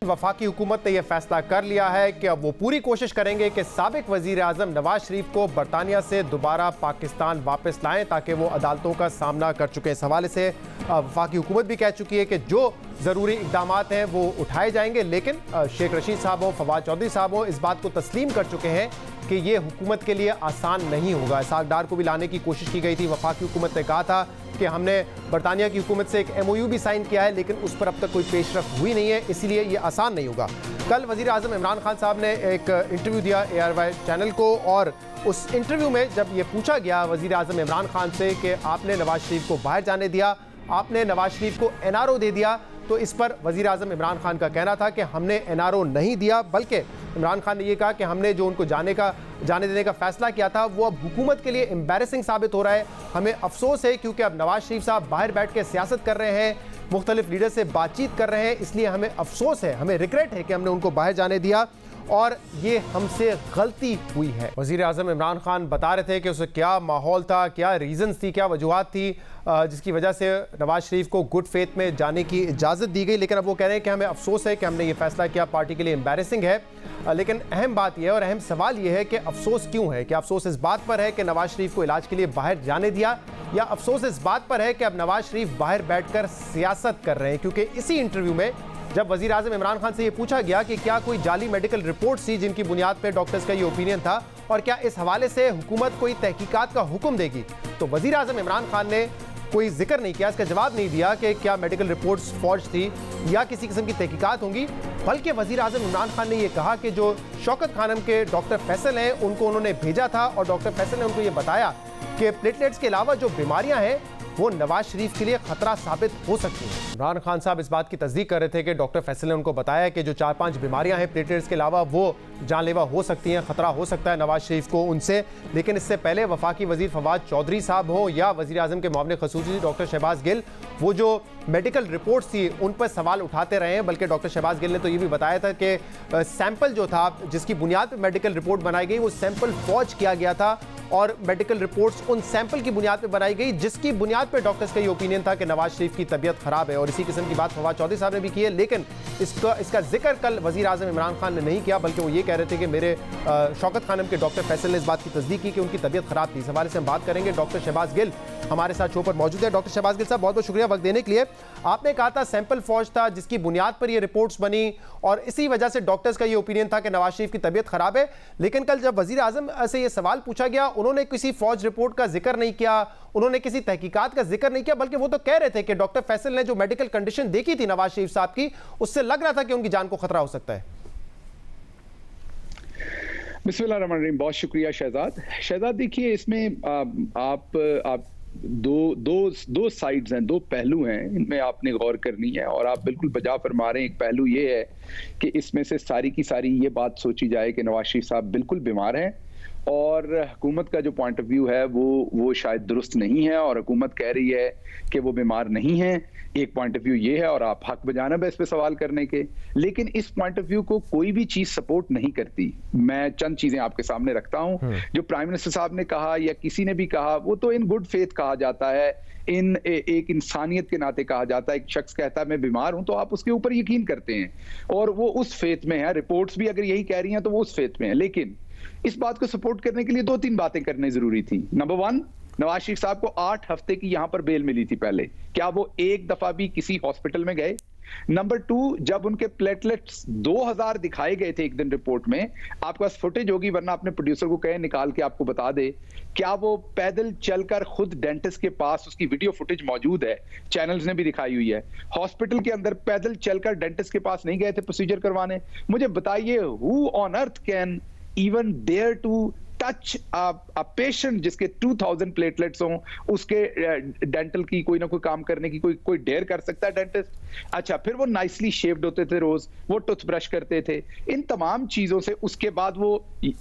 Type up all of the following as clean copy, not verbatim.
वफाकी हुकूमत ने यह फैसला कर लिया है कि अब वो पूरी कोशिश करेंगे कि साबिक वजीर आजम नवाज शरीफ को बरतानिया से दोबारा पाकिस्तान वापस लाएं ताकि वो अदालतों का सामना कर चुके हैं। इस हवाले से वफाकी हुकूमत भी कह चुकी है कि जो ज़रूरी इकदाम हैं वो उठाए जाएंगे, लेकिन शेख रशीद साहब हो, फवाद चौधरी साहब हो, इस बात को तस्लीम कर चुके हैं कि ये हुकूमत के लिए आसान नहीं होगा। इसहाक डार को भी लाने की कोशिश की गई थी। वफाकी हुकूमत ने कहा था कि हमने बरतानिया की हुकूमत से एक MOU भी साइन किया है, लेकिन उस पर अब तक कोई पेशरफ हुई नहीं है, इसीलिए ये आसान नहीं होगा। कल वज़ीर आज़म इमरान खान साहब ने एक इंटरव्यू दिया ARY चैनल को, और उस इंटरव्यू में जब ये पूछा गया वज़ीर आज़म इमरान खान से कि आपने नवाज शरीफ को बाहर जाने दिया, आपने नवाज शरीफ को NRO दे दिया, तो इस पर वज़ीर आज़म इमरान खान का कहना था कि हमने NRO नहीं दिया, बल्कि इमरान खान ने यह कहा कि हमने जो उनको जाने देने का फैसला किया था वो अब हुकूमत के लिए एम्बैरेसिंग साबित हो रहा है। हमें अफसोस है क्योंकि अब नवाज शरीफ साहब बाहर बैठ के सियासत कर रहे हैं, मुख्तलिफ लीडर से बातचीत कर रहे हैं, इसलिए हमें अफसोस है, हमें रिग्रेट है कि हमने उनको बाहर जाने दिया और ये हमसे गलती हुई है। वज़ीर आज़म इमरान खान बता रहे थे कि उसे क्या माहौल था, क्या रीजंस थी, क्या वजूहात थी जिसकी वजह से नवाज शरीफ को गुड फेथ में जाने की इजाज़त दी गई, लेकिन अब वो कह रहे हैं कि हमें अफसोस है कि हमने ये फैसला किया, पार्टी के लिए एम्बैरेसिंग है। लेकिन अहम बात यह है और अहम सवाल ये है कि अफसोस क्यों है? क्या अफसोस इस बात पर है कि नवाज शरीफ को इलाज के लिए बाहर जाने दिया, या अफसोस इस बात पर है कि अब नवाज शरीफ बाहर बैठकर सियासत कर रहे हैं? क्योंकि इसी इंटरव्यू में जब वज़ीर आज़म इमरान खान से ये पूछा गया कि क्या कोई जाली मेडिकल रिपोर्ट थी जिनकी बुनियाद पर डॉक्टर्स का ये ओपिनियन था, और क्या इस हवाले से हुकूमत कोई तहकीकात का हुक्म देगी, तो वज़ीर आज़म इमरान खान ने कोई जिक्र नहीं किया, इसका जवाब नहीं दिया कि क्या मेडिकल रिपोर्ट्स फॉर्ज थी या किसी किस्म की तहकीकात होंगी। बल्कि वज़ीर आज़म इमरान खान ने यह कहा कि जो शौकत खानम के डॉक्टर फैसल हैं उनको उन्होंने भेजा था और डॉक्टर फैसल ने उनको ये बताया कि प्लेटलेट्स के अलावा जो बीमारियां हैं वो नवाज शरीफ के लिए खतरा साबित हो सकती हैं। इमरान खान साहब इस बात की तस्दीक कर रहे थे कि डॉक्टर फैसल ने उनको बताया कि जो 4-5 बीमारियां हैं प्लेटलेट्स के अलावा वो जानलेवा हो सकती हैं, खतरा हो सकता है नवाज शरीफ को उनसे। लेकिन इससे पहले वफाकी वजीर फवाद चौधरी साहब हो या वजीर आजम के मुआविन खसूसी डॉक्टर शहबाज गिल, वो जो मेडिकल रिपोर्ट्स थी उन पर सवाल उठाते रहे हैं। बल्कि डॉक्टर शहबाज गिल ने तो ये भी बताया था कि सैंपल जो था जिसकी बुनियाद पर मेडिकल रिपोर्ट बनाई गई वो सैंपल फौज किया गया था और मेडिकल रिपोर्ट्स उन सैंपल की बुनियाद पर बनाई गई जिसकी बुनियाद पर डॉक्टर्स का ये ओपिनियन था कि नवाज शरीफ की तबीयत खराब है। और इसी किस्म की बात फवाद चौधरी साहब ने भी की है, लेकिन इसका जिक्र कल वजीर आजम इमरान खान ने नहीं किया, बल्कि वो ये कह रहे थे कि मेरे शौकत खानम के डॉक्टर फैसल ने इस बात की तस्दीक की कि उनकी तबीयत खराब थी। इस हवाले से हम बात करेंगे। डॉक्टर शहबाज गिल हमारे साथ शो पर मौजूद है। डॉक्टर शहबाज गिल साहब, बहुत बहुत शुक्रिया वक्त देने के लिए। आपने कहा था सैंपल फौज था जिसकी बुनियाद पर ये रिपोर्ट्स बनी और इसी वजह से डॉक्टर्स का ये ओपिनियन था कि नवाज शरीफ की तबीयत खराब है, लेकिन कल जब वजीर आजम से ये सवाल पूछा गया उन्होंने किसी फौज रिपोर्ट का जिक्र नहीं किया, उन्होंने किसी तहकीकात का जिक्र नहीं किया, बल्कि वो तो कह रहे थे कि डॉक्टर फैसल ने जो मेडिकल कंडीशन देखी थी नवाज शरीफ साहब की उससे लग रहा था कि उनकी जान को खतरा हो सकता है। बिस्मिल्लाहिर्रहमानिर्रहीम। बहुत शुक्रिया शहजाद। देखिए, इसमें आप दो साइड्स हैं, दो पहलू हैं, इनमें आपने गौर करनी है और आप बिल्कुल बजा फरमा रहे हैं। एक पहलू ये है कि इसमें से सारी की सारी ये बात सोची जाए कि नवाज शरीफ साहब बिल्कुल बीमार हैं और हुकूमत का जो पॉइंट ऑफ व्यू है वो शायद दुरुस्त नहीं है और हुकूमत कह रही है कि वो बीमार नहीं है। एक पॉइंट ऑफ व्यू ये है और आप हक बजानब है इस पे सवाल करने के, लेकिन इस पॉइंट ऑफ व्यू को कोई भी चीज सपोर्ट नहीं करती। मैं चंद चीजें आपके सामने रखता हूं। जो प्राइम मिनिस्टर साहब ने कहा या किसी ने भी कहा वो तो इन गुड फेथ कहा जाता है, एक इंसानियत के नाते कहा जाता है। एक शख्स कहता है मैं बीमार हूं तो आप उसके ऊपर यकीन करते हैं और वो उस फेथ में है। रिपोर्ट्स भी अगर यही कह रही हैं तो वो उस फेथ में है, लेकिन इस बात को सपोर्ट करने के लिए 2-3 बातें करनी जरूरी थी। नंबर 1, नवाज शरीफ साहब को 8 हफ्ते की यहां पर बेल मिली थी पहले, क्या वो एक दफा भी किसी हॉस्पिटल में गए? नंबर 2, जब उनके प्लेटलेट्स 2000 दिखाए गए थे एक दिन रिपोर्ट में, आपके पास फुटेज होगी वरना अपने प्रोड्यूसर को कहे निकाल के आपको बता दे, क्या वो पैदल चलकर खुद डेंटिस्ट के पास, उसकी वीडियो फुटेज मौजूद है, चैनल्स ने भी दिखाई हुई है, हॉस्पिटल के अंदर पैदल चलकर डेंटिस्ट के पास नहीं गए थे प्रोसीजर करवाने? मुझे बताइए, who on earth can even dare to touch a patient जिसके 2000 प्लेटलेट्स हों, उसके डेंटल की कोई ना कोई काम करने की कोई डेयर कर सकता है डेंटिस्ट? अच्छा, फिर वो नाइसली शेव्ड होते थे, रोज वो टूथब्रश करते थे, इन तमाम चीजों से उसके बाद वो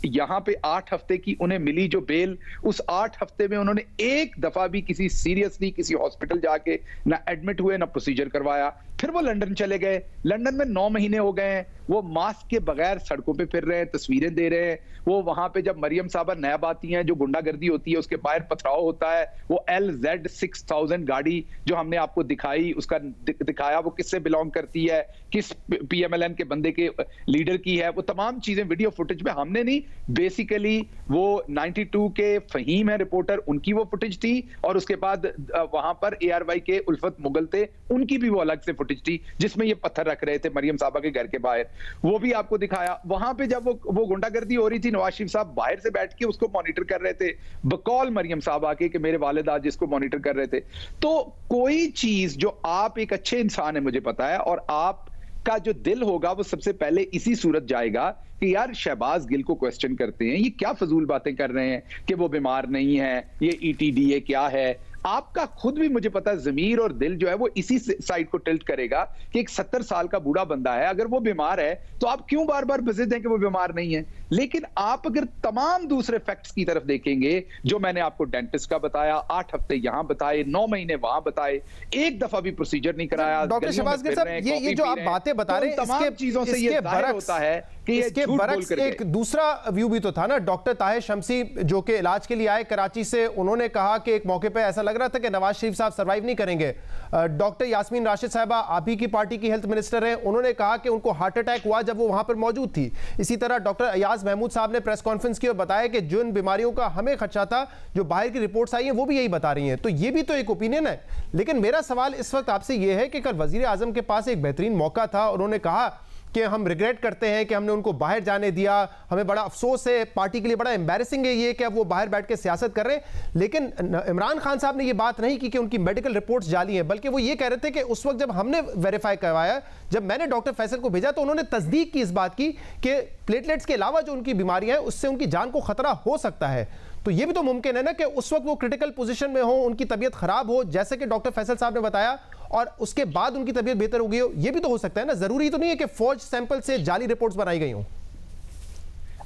यहाँ पे 8 हफ्ते की उन्हें मिली जो बेल, उस 8 हफ्ते में उन्होंने एक दफा भी किसी सीरियसली किसी हॉस्पिटल जाके ना एडमिट हुए ना प्रोसीजर करवाया। फिर वो लंदन चले गए, लंदन में 9 महीने हो गए हैं, वो मास्क के बगैर सड़कों पे फिर रहे हैं, तस्वीरें दे रहे हैं। वो वहां पे जब मरियम साहबा नैब आती हैं, जो गुंडागर्दी होती है, उसके बाहर पथराव होता है, वो LZ 6000 गाड़ी जो हमने आपको दिखाई, उसका दिखाया वो किससे बिलोंग करती है, किस PMLN के बंदे के लीडर की है, वो तमाम चीजें वीडियो फुटेज में हमने नहीं, बेसिकली वो 92 के फहीम है रिपोर्टर, उनकी वो फुटेज थी, और उसके बाद वहां पर ARY के उल्फत मुगल थे, उनकी भी वो अलग से फुटेज थी जिसमें ये पत्थर रख रहे थे मरियम साहबा के घर के बाहर, वो भी आपको दिखाया। वहां पे जब वो गुंडागर्दी हो रही थी, नवाज शरीफ साहब बाहर से बैठ के उसको मॉनिटर कर रहे थे, बकौल मरियम साहबा के कि मेरे वालिदा जिसको मॉनिटर कर रहे थे। तो कोई चीज जो आप एक अच्छे इंसान है मुझे पता है, और आप का जो दिल होगा वो सबसे पहले इसी सूरत जाएगा कि यार शहबाज गिल को क्वेश्चन करते हैं, ये क्या फजूल बातें कर रहे हैं कि वो बीमार नहीं है, ये ETDA क्या है। आपका खुद भी मुझे पता है ज़मीर और दिल जो है वो इसी साइड को टिल्ट करेगा कि एक 70 साल का बूढ़ा बंदा है, अगर वो बीमार है तो आप क्यों बार बार बजिद हैं कि वो बीमार नहीं है। लेकिन आप अगर तमाम दूसरे फैक्ट्स की तरफ देखेंगे, जो मैंने आपको डेंटिस्ट का बताया, 8 हफ्ते यहां बताए, 9 महीने वहां बताए, एक दफा भी प्रोसीजर नहीं कराया। डॉक्टर शहबाज गिल साहब, ये जो आप बातें बता रहे हैं, तमाम चीजों से ये जाहिर होता है कि इसके बरक्स एक दूसरा व्यू भी तो था ना। डॉक्टर ताहिर शमसी जो कि इलाज के लिए आए कराची से, उन्होंने कहा कि एक मौके पे ऐसा लग रहा था कि नवाज शरीफ साहब सर्वाइव नहीं करेंगे। डॉक्टर यास्मीन राशिद साहबा, आप ही की पार्टी की हेल्थ मिनिस्टर हैं, उन्होंने कहा कि उनको हार्ट अटैक हुआ जब वो वहां पर मौजूद थी। इसी तरह डॉक्टर अयाज महमूद साहब ने प्रेस कॉन्फ्रेंस की और बताया कि जिन बीमारियों का हमें खदशा था, जो बाहर की रिपोर्ट्स आई हैं वो भी यही बता रही हैं। तो ये भी तो एक ओपिनियन है। लेकिन मेरा सवाल इस वक्त आपसे ये है कि कल वजीर आजम के पास एक बेहतरीन मौका था, उन्होंने कहा कि हम रिग्रेट करते हैं कि हमने उनको बाहर जाने दिया, हमें बड़ा अफसोस है, पार्टी के लिए बड़ा एम्बैरेसिंग है ये कि अब वो बाहर बैठ के सियासत कर रहे हैं। लेकिन इमरान खान साहब ने ये बात नहीं की कि उनकी मेडिकल रिपोर्ट्स जाली हैं, बल्कि वो ये कह रहे थे कि उस वक्त जब हमने वेरीफाई करवाया, जब मैंने डॉक्टर फैसल को भेजा, तो उन्होंने तस्दीक की इस बात की कि प्लेटलेट्स के अलावा जो उनकी बीमारियां हैं उससे उनकी जान को खतरा हो सकता है। तो ये भी तो मुमकिन है ना कि उस वक्त वो क्रिटिकल पोजीशन में हो, उनकी तबीयत खराब हो, जैसे कि डॉक्टर फैसल साहब ने बताया, और उसके बाद उनकी तबीयत बेहतर हो गई हो। ये भी तो हो सकता है ना, जरूरी तो नहीं है कि फौज सैंपल से जाली रिपोर्ट्स बनाई गई हों।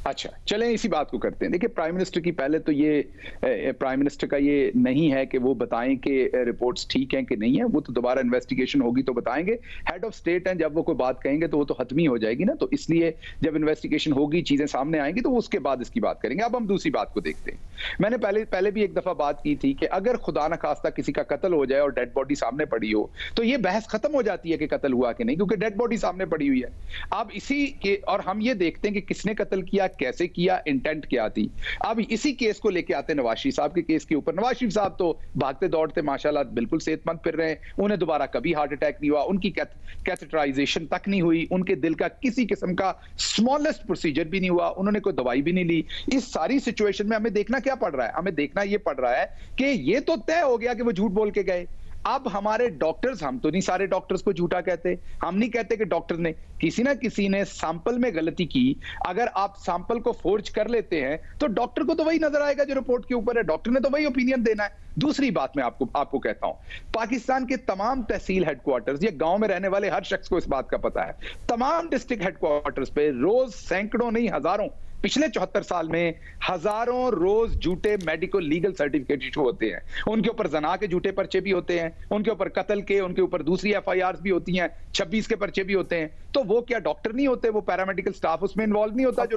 अच्छा, चलें इसी बात को करते हैं। देखिए, प्राइम मिनिस्टर की पहले तो ये प्राइम मिनिस्टर का ये नहीं है कि वो बताएं कि रिपोर्ट्स ठीक हैं कि नहीं है, वो तो दोबारा इन्वेस्टिगेशन होगी तो बताएंगे। हेड ऑफ स्टेट हैं, जब वो कोई बात कहेंगे तो वो तो हतमी हो जाएगी ना, तो इसलिए जब इन्वेस्टिगेशन होगी, चीजें सामने आएंगी, तो उसके बाद इसकी बात करेंगे। अब हम दूसरी बात को देखते हैं। मैंने पहले भी एक दफा बात की थी कि अगर खुदा न खास्ता किसी का कत्ल हो जाए और डेड बॉडी सामने पड़ी हो, तो ये बहस खत्म हो जाती है कि कत्ल हुआ कि नहीं, क्योंकि डेड बॉडी सामने पड़ी हुई है। अब इसी के और हम ये देखते हैं कि किसने कत्ल किया, कैसे किया, इंटेंट क्या थी। अब इसी केस को लेके आते हैं नवाज शरीफ साहब के केस के ऊपर। नवाज शरीफ साहब तो भागते दौड़ते माशाल्लाह बिल्कुल सेहतमंद फिर रहे हैं, उन्हें दोबारा कभी हार्ट अटैक नहीं हुआ, उनकी कैथेटराइजेशन तक नहीं हुई, उनके दिल का किसी किस्म का स्मॉलेस्ट प्रोसीजर भी नहीं हुआ, उन्होंने कोई दवाई भी नहीं ली। इस सारी सिचुएशन में हमें देखना क्या पड़ रहा है? हमें देखना ये पड़ रहा है कि ये तो तय हो गया कि वो झूठ बोल के गए। अब हमारे डॉक्टर्स, हम तो नहीं सारे डॉक्टर्स को झूठा कहते, हम नहीं कहते कि डॉक्टर ने किसी ना किसी ने सैंपल में गलती की। अगर आप सैंपल को फोर्ज कर लेते हैं तो डॉक्टर को तो वही नजर आएगा जो रिपोर्ट के ऊपर है, डॉक्टर ने तो वही ओपिनियन देना है। दूसरी बात मैं आपको कहता हूं, पाकिस्तान के तमाम तहसील हेडक्वार्टर्स, ये गांव में रहने वाले हर शख्स को इस बात का पता है, तमाम डिस्ट्रिक्ट हेडक्वार्टर्स पे रोज सैकड़ों नहीं हजारों, पिछले 74 साल में हजारों रोज झूठे मेडिकल लीगल सर्टिफिकेट इशू होते हैं। उनके ऊपर जना के झूठे पर्चे भी होते हैं, उनके ऊपर कत्ल के, उनके ऊपर दूसरी FIRs भी होती हैं, 26 के पर्चे भी होते हैं। तो वो क्या डॉक्टर नहीं होते, वो पैरामेडिकल स्टाफ उसमें इन्वॉल्व नहीं होता जो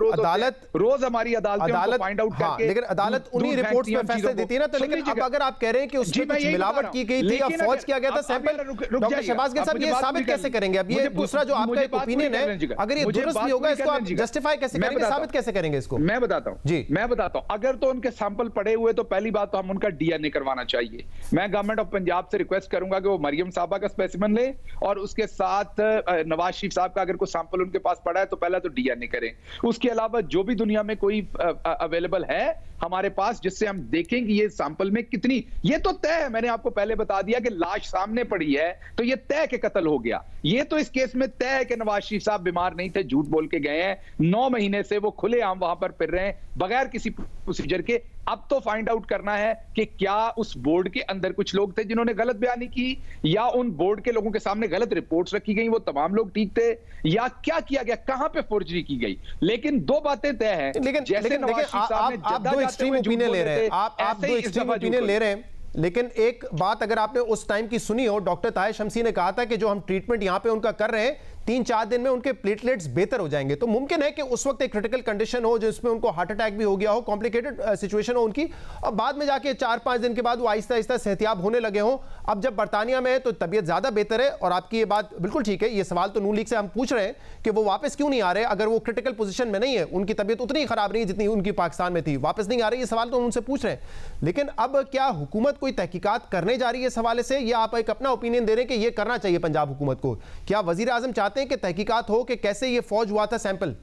रोज हमारी अदालत फाइंड आउट करके, लेकिन अदालत उन्हीं रिपोर्ट्स में फैसले देती है ना। तो लेकिन अब अगर आप कह रहे हैं कि उसमें कुछ मिलावट की गई थी या फौज किया गया था सैंपल, डॉक्टर शहबाज गिल साहब ये साबित कैसे करेंगे? अब ये दूसरा जो आपका एक ओपिनियन है, अगर ये दुरुस्त नहीं होगा, इसको आप जस्टिफाई कैसे करेंगे, साबित कैसे करेंगे इसको? मैं बताता हूं। अगर तो उनके सैंपल पड़े हुए, तो पहली बात तो हम उनका DNA करवाना चाहिए। मैं गवर्नमेंट ऑफ पंजाब से रिक्वेस्ट करूंगा कि वो मरियम साहबा का स्पेसिमेन ले, और उसके साथ नवाज शरीफ साहब का अगर कोई सैंपल उनके पास पड़ा है तो पहला तो DNA करें। उसके अलावा जो भी दुनिया में कोई अवेलेबल है हमारे पास, जिससे हम देखें कि ये सैंपल में कितनी, ये तो तय है, मैंने आपको पहले बता दिया कि लाश सामने पड़ी है तो ये तय के कत्ल हो गया। ये तो इस केस में तय है कि नवाज शरीफ साहब बीमार नहीं थे, झूठ बोल के गए हैं, 9 महीने से वो खुलेआम वहां पर फिर रहे हैं बगैर किसी प्रोसीजर के। अब तो फाइंड आउट करना है कि क्या उस बोर्ड के अंदर कुछ लोग थे जिन्होंने गलत बयानी की, या उन बोर्ड के लोगों के सामने गलत रिपोर्ट्स रखी गई, वो तमाम लोग ठीक थे, या क्या किया गया, कहां पे फोर्जरी की गई। लेकिन दो बातें तय हैं, लेकिन जैसे नवाज शरीफ साहब ने आप दो एक्सट्रीम ओपिनियन ले रहे हैं, आप दो एक्सट्रीम ओपिनियन ले रहे हैं। लेकिन एक बात अगर आपने उस टाइम की सुनी हो, डॉक्टर ताहिर शमसी ने कहा था कि जो हम ट्रीटमेंट यहां पे उनका कर रहे हैं 3-4 दिन में उनके प्लेटलेट्स बेहतर हो जाएंगे। तो मुमकिन है कि उस वक्त एक क्रिटिकल कंडीशन हो जिसमें उनको हार्ट अटैक भी हो गया हो, कॉम्प्लिकेटेड सिचुएशन हो उनकी, और बाद में जाके 4-5 दिन के बाद वो आहिस्ता आहिस्ता सेहतियाब होने लगे हों। अब जब बरतानिया में है तो तबीयत ज्यादा बेहतर है। और आपकी ये बात बिल्कुल ठीक है, ये सवाल तो नून लीग से हम पूछ रहे हैं कि वो वापस क्यों नहीं आ रहे, अगर वो क्रिटिकल पोजीशन में नहीं है, उनकी तबीयत उतनी खराब नहीं जितनी उनकी पाकिस्तान में थी, वापस नहीं आ रही, ये सवाल तो उनसे पूछ रहे हैं। लेकिन अब क्या हुकूमत कोई तहकीकात करने जा रही है इस हवाले से, या आप एक अपना ओपिनियन दे रहे हैं कि ये करना चाहिए पंजाब हुकूमत को? क्या वजीर आजम चाहते हैं कि तहकीकात हो कि कैसे ये फौज हुआ था सैंपल?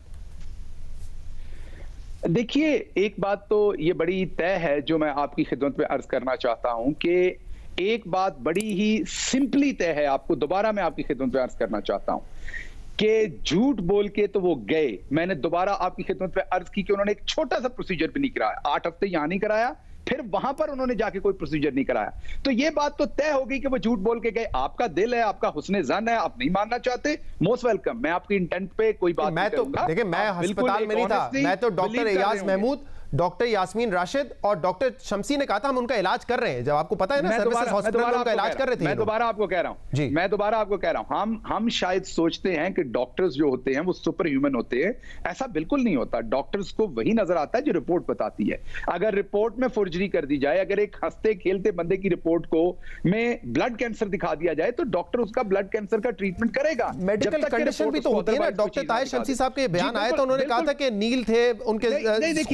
देखिए, एक बात तो ये बड़ी तय है जो मैं आपकी खिदमत में अर्ज करना चाहता हूं कि एक बात बड़ी ही सिंपली तय है, आपको दोबारा मैं आपकी खिदमत में अर्ज करना चाहता हूं कि झूठ बोल के तो वो गए। मैंने दोबारा आपकी खिदमत में अर्ज की कि उन्होंने एक छोटा सा प्रोसीजर भी नहीं कराया, 8 हफ्ते यहां नहीं कराया, फिर वहां पर उन्होंने जाके कोई प्रोसीजर नहीं कराया। तो ये बात तो तय हो गई कि वो झूठ बोल के गए। आपका दिल है, आपका हुस्ने ज़न है, आप नहीं मानना चाहते, मोस्ट वेलकम। मैं आपकी इंटेंट पे कोई बात मैं तो देखिए, मैं अस्पताल में नहीं था, मैं तो डॉक्टर एयाज महमूद, डॉक्टर यास्मीन राशिद और डॉक्टर शमसी ने कहा था हम उनका इलाज कर रहे हैं। जब आपको पता है ना, सर्विसेज हॉस्पिटल में उनका इलाज कर रहे थे। मैं दोबारा आपको कह रहा हूं जी, मैं दोबारा आपको कह रहा हूं, हम शायद सोचते हैं कि डॉक्टर्स जो होते हैं वो सुपर ह्यूमन होते हैं। ऐसा बिल्कुल नहीं होता। डॉक्टर्स को वही नजर आता है जो रिपोर्ट बताती है। अगर रिपोर्ट में फॉर्जरी कर दी जाए, अगर एक हंसते खेलते बंदे की रिपोर्ट को में ब्लड कैंसर दिखा दिया जाए, तो डॉक्टर उसका ब्लड कैंसर का ट्रीटमेंट करेगा। मेडिकल कंडीशन भी तो होती है ना। डॉक्टर ताहिर शमसी साहब के बयान आए तो उन्होंने कहा था कि नील थे, उनके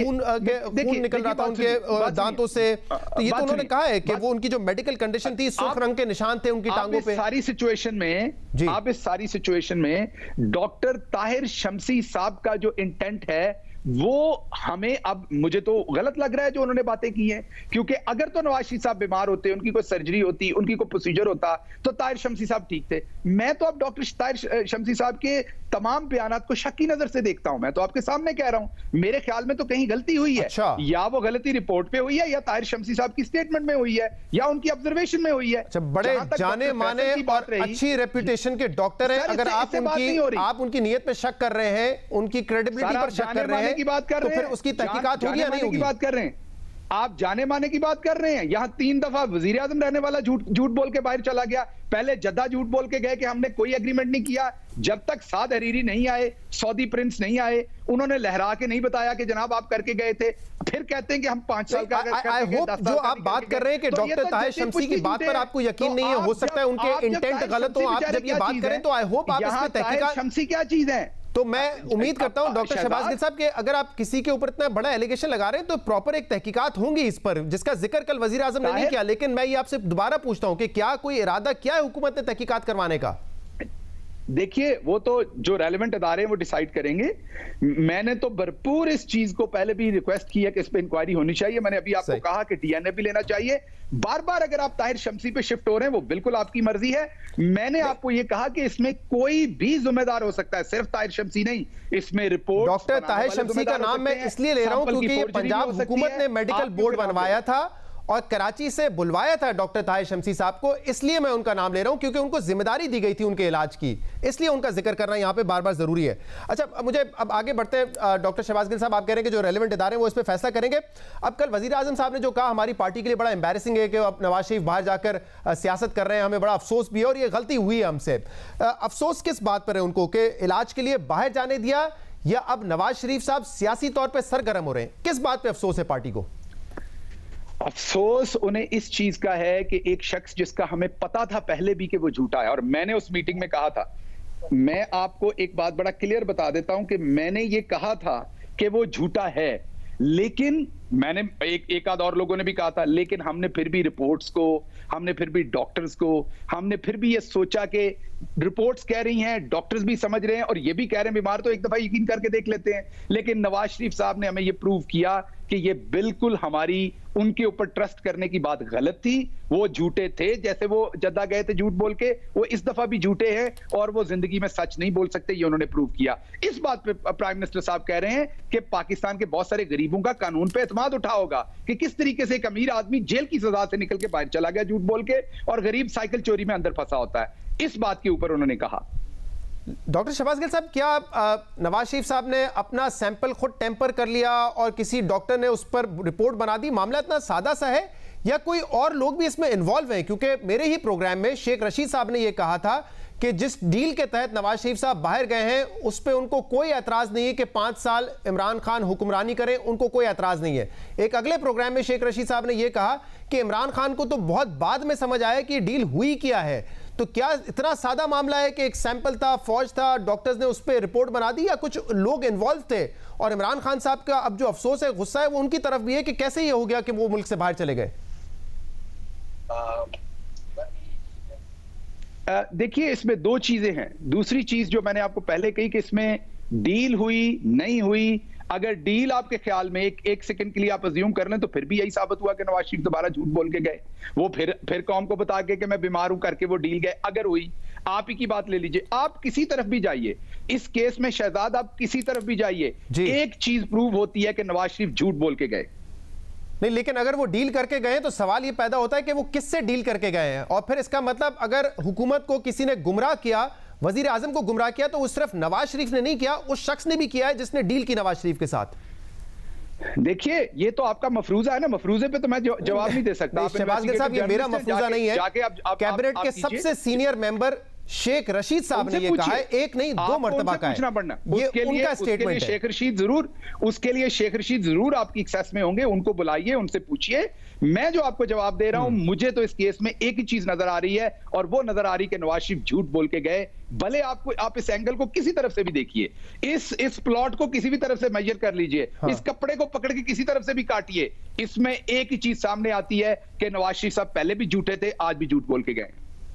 खून निकल रहा था उनके दांतों से। तो ये तो उन्होंने कहा है कि वो उनकी जो मेडिकल कंडीशन थी, सुर्ख रंग के निशान थे उनकी टांगों पे। सारी सिचुएशन में आप इस सारी सिचुएशन में डॉक्टर ताहिर शमसी साहब का जो इंटेंट है वो हमें, अब मुझे तो गलत लग रहा है जो उन्होंने बातें की हैं, क्योंकि अगर तो नवाज शरीफ साहब बीमार होते, उनकी कोई सर्जरी होती, उनकी कोई प्रोसीजर होता, तो ताहिर शमसी साहब ठीक थे। मैं तो अब डॉक्टर ताहिर शमसी साहब के तमाम बयानात को शक की नजर से देखता हूं। मैं तो आपके सामने कह रहा हूं, मेरे ख्याल में तो कहीं गलती हुई है। अच्छा। या वो गलती रिपोर्ट पे हुई है, या ताहिर शमसी साहब की स्टेटमेंट में हुई है, या उनकी ऑब्जर्वेशन में हुई है। अच्छा, बड़े जाने माने और अच्छी रेपुटेशन के डॉक्टर हैं, अगर आप उनकी नीयत पे शक कर रहे हैं, उनकी क्रेडिबिलिटी पर शक कर रहे हैं, की बात कर रहे हैं, तो फिर उसकी तहकीकात होगी या नहीं होगी? बात कर रहे हैं आप, जाने माने की बात कर रहे हैं। यहां 3 दफा वजीर आजम रहने वाला झूठ बोल के बाहर चला गया। पहले जद्दा झूठ बोल के गए कि हमने कोई एग्रीमेंट नहीं किया। जब तक साद हरीरी नहीं आए, सऊदी प्रिंस नहीं आए, उन्होंने लहरा के नहीं बताया कि जनाब आप करके गए थे। फिर कहते हैं कि हम 5 साल का जो आप बात कर रहे हैं कि डॉक्टर ताहिर शमसी की बात पर आपको यकीन नहीं है, हो सकता है उनके इंटेंट गलत हो। आप जब ये बात करें तो आई होप आप इसमें तहकीकात। शमसी क्या चीज है? तो मैं उम्मीद करता हूं डॉक्टर शहबाज गिल साहब कि अगर आप किसी के ऊपर इतना बड़ा एलिगेशन लगा रहे हैं तो प्रॉपर एक तहकीकात होंगी इस पर, जिसका जिक्र कल वजीर आजम ने नहीं किया। लेकिन मैं ये आपसे दोबारा पूछता हूं कि क्या कोई इरादा क्या है हुकूमत ने तहकीकात करवाने का? देखिए, वो तो जो रेलेवेंट अदारे हैं वो डिसाइड करेंगे। मैंने तो भरपूर इस चीज को पहले भी रिक्वेस्ट की है कि इस पे इंक्वायरी होनी चाहिए। मैंने अभी आपको कहा कि डीएनए भी लेना चाहिए। बार बार अगर आप ताहिर शमसी पे शिफ्ट हो रहे हैं वो बिल्कुल आपकी मर्जी है। मैंने आपको ये कहा कि इसमें कोई भी जिम्मेदार हो सकता है, सिर्फ ताहिर शमसी नहीं। इसमें रिपोर्ट डॉक्टर ताहिर शमसी का नाम मैं इसलिए ले रहा हूं क्योंकि पंजाब हुकूमत ने मेडिकल बोर्ड बनवाया था और कराची से बुलवाया था डॉक्टर ताहिर शमसी साहब को, इसलिए मैं उनका नाम ले रहा हूं क्योंकि उनको जिम्मेदारी दी गई थी उनके इलाज की, इसलिए उनका जिक्र करना यहां पे बार बार जरूरी है। अच्छा, मुझे अब आगे बढ़ते हैं। डॉक्टर शहबाज गिल साहब, आप कह रहे हैं कि जो रेलेवेंट इदारे हैं वो इस पर फैसला करेंगे। अब कल वजीर आजम साहब ने जो कहा हमारी पार्टी के लिए बड़ा एम्बैरेसिंग है कि अब नवाज शरीफ बाहर जाकर सियासत कर रहे हैं, हमें बड़ा अफसोस भी है और ये गलती हुई है हमसे। अफसोस किस बात पर है उनको कि इलाज के लिए बाहर जाने दिया, या अब नवाज शरीफ साहब सियासी तौर पर सरगर्म हो रहे हैं? किस बात पर अफसोस है पार्टी को? अफसोस उन्हें इस चीज का है कि एक शख्स जिसका हमें पता था पहले भी कि वो झूठा है, और मैंने उस मीटिंग में कहा था, मैं आपको एक बात बड़ा क्लियर बता देता हूं कि मैंने ये कहा था कि वो झूठा है, लेकिन मैंने एक आध और लोगों ने भी कहा था, लेकिन हमने फिर भी रिपोर्ट्स को, हमने फिर भी डॉक्टर्स को, हमने फिर भी ये सोचा कि रिपोर्ट्स कह रही हैं, डॉक्टर्स भी समझ रहे हैं और ये भी कह रहे हैं बीमार, तो एक दफा यकीन करके देख लेते हैं। लेकिन नवाज शरीफ साहब ने हमें ये प्रूव किया कि ये बिल्कुल हमारी उनके ऊपर ट्रस्ट करने की बात गलत थी। वो झूठे थे, जैसे वो जद्दा गए थे झूठ बोल के, वो इस दफा भी झूठे हैं और वो जिंदगी में सच नहीं बोल सकते, ये उन्होंने प्रूव किया। इस बात पे प्राइम मिनिस्टर साहब कह रहे हैं कि पाकिस्तान के बहुत सारे गरीबों का कानून पे एतमाद उठा होगा कि किस तरीके से एक अमीर आदमी जेल की सजा से निकल के बाहर चला गया झूठ बोल के, और गरीब साइकिल चोरी में अंदर फंसा होता है। इस बात के ऊपर उन्होंने कहा। डॉक्टर शहबाज गिल साहब, क्या नवाज शरीफ साहब ने अपना सैंपल खुद टेम्पर कर लिया और किसी डॉक्टर ने उस पर रिपोर्ट बना दी? मामला इतना सादा सा है या कोई और लोग भी इसमें इन्वॉल्व हैं? क्योंकि मेरे ही प्रोग्राम में शेख रशीद साहब ने यह कहा था कि जिस डील के तहत नवाज शरीफ साहब बाहर गए हैं उस पर उनको कोई एतराज नहीं है कि 5 साल इमरान खान हुक्मरानी करें, उनको कोई एतराज नहीं है। एक अगले प्रोग्राम में शेख रशीद साहब ने यह कहा कि इमरान खान को तो बहुत बाद में समझ आया कि डील हुई क्या है। तो क्या इतना सादा मामला है कि एक सैंपल था, फौज था, डॉक्टर्स ने उस पर रिपोर्ट बना दी, या कुछ लोग इन्वॉल्व थे? और इमरान खान साहब का अब जो अफसोस है, गुस्सा है, वो उनकी तरफ भी है कि कैसे ये हो गया कि वो मुल्क से बाहर चले गए? देखिए, इसमें दो चीजें हैं। दूसरी चीज जो मैंने आपको पहले कही कि इसमें डील हुई नहीं हुई, अगर डील आपके ख्याल में एक सेकंड के लिए आप अज्यूम कर लें तो फिर भी यही साबित हुआ कि नवाज शरीफ दोबारा झूठ बोल के गए। वो फिर कौम को बता के कि मैं बीमार हूं करके वो डील गए। अगर हुई, आप ही की बात ले लीजिए, आप किसी तरफ भी जाइए इस केस में शहजाद, आप किसी तरफ भी जाइए, एक चीज प्रूव होती है कि नवाज शरीफ झूठ बोल के गए। नहीं, लेकिन अगर वो डील करके गए तो सवाल ये पैदा होता है कि वो किससे डील करके गए हैं। और फिर इसका मतलब अगर हुकूमत को किसी ने गुमराह किया, वजीर आजम को गुमराह किया, तो वो सिर्फ नवाज शरीफ ने नहीं किया, उस शख्स ने भी किया है जिसने डील की नवाज शरीफ के साथ। देखिए, ये तो आपका मफरूजा है ना, मफरूजे पे तो मैं जवाब नहीं दे सकता। शहबाज गिल साहब, ये मेरा मफरूजा नहीं है, कैबिनेट के सबसे सीनियर मेंबर शेख रशीद साहब ने ये कहा है, एक नहीं 2 मर्तबा का है। ये उनका स्टेटमेंट है। शेख रशीद जरूर, उसके लिए शेख रशीद जरूर आपकी एक्सेस में होंगे, उनको बुलाइए, उनसे पूछिए। मैं जो आपको जवाब दे रहा हूं, मुझे तो इस केस में एक ही चीज नजर आ रही है, और वो नजर आ रही है कि नवाज शरीफ झूठ बोल के गए। भले आप इस एंगल को किसी तरफ से भी देखिए, इस प्लॉट को किसी भी तरफ से मेजर कर लीजिए, इस कपड़े को पकड़ के किसी तरफ से भी काटिए, इसमें एक ही चीज सामने आती है कि नवाज शरीफ साहब पहले भी झूठे थे, आज भी झूठ बोल के गए।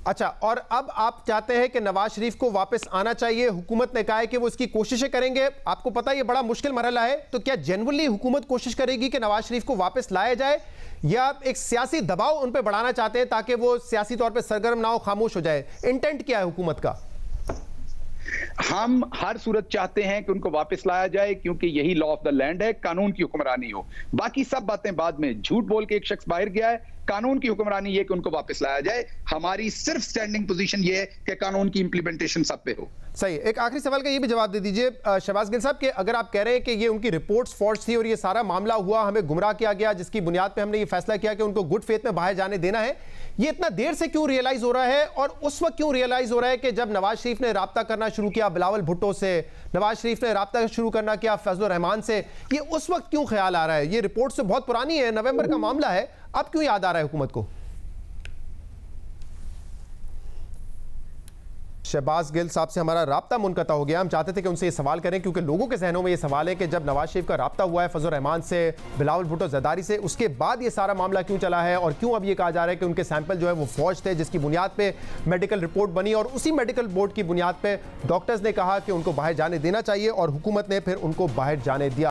अच्छा, और अब आप चाहते हैं कि नवाज शरीफ को वापस आना चाहिए, हुकूमत ने कहा है कि वो इसकी कोशिशें करेंगे। आपको पता है ये बड़ा मुश्किल मरहला है, तो क्या जेन्युइनली हुकूमत कोशिश करेगी कि नवाज शरीफ को वापस लाया जाए, या एक सियासी दबाव उन पर बढ़ाना चाहते हैं ताकि वो सियासी तौर पर सरगर्म ना हो, खामोश हो जाए? इंटेंट क्या है हुकूमत का? हम हर सूरत चाहते हैं कि उनको वापस लाया जाए, क्योंकि यही लॉ ऑफ द लैंड है, कानून की हुक्मरानी हो। बाकी सब बातें बाद में। झूठ बोल के एक शख्स बाहर गया है, कानून की हुक्मरानी ये कि उनको वापस लाया जाए। हमारी सिर्फ स्टैंडिंग पोजीशन ये है कि कानून की इंप्लीमेंटेशन सब पे हो। सही। एक आखिरी सवाल का ये भी जवाब दे दीजिए शहबाज गिल साहब, कि अगर आप कह रहे हैं कि ये उनकी रिपोर्ट्स फॉल्स थी और ये सारा मामला हुआ, हमें गुमराह किया गया, जिसकी बुनियाद पे हमने ये फैसला किया कि उनको गुड फेथ में बाहर जाने देना है, ये इतना देर से क्यों रियलाइज हो रहा है? और उस वक्त क्यों रियलाइज हो रहा है कि जब नवाज शरीफ ने राब्ता करना शुरू किया बिलावल भुट्टो से, नवाज शरीफ ने राब्ता शुरू करना किया फजलुर रहमान से, ये उस वक्त क्यों ख्याल आ रहा है? ये रिपोर्ट से बहुत पुरानी है, नवंबर का मामला है, अब क्यों याद आ रहा है हुकूमत को? शहबाज गिल साहब से हमारा राब्ता मुनक़ता हो गया। हम चाहते थे कि उनसे ये सवाल करें, क्योंकि लोगों के जहनों में ये सवाल है कि जब नवाज शरीफ का राब्ता हुआ है फजलुर रहमान से, बिलावल भुट्टो ज़रदारी से, उसके बाद ये सारा मामला क्यों चला है, और क्यों अब ये कहा जा रहा है कि उनके सैंपल जो है वो फौज थे, जिसकी बुनियाद पे मेडिकल रिपोर्ट बनी, और उसी मेडिकल रिपोर्ट की बुनियाद पे डॉक्टर्स ने कहा कि उनको बाहर जाने देना चाहिए और हुकूमत ने फिर उनको बाहर जाने दिया।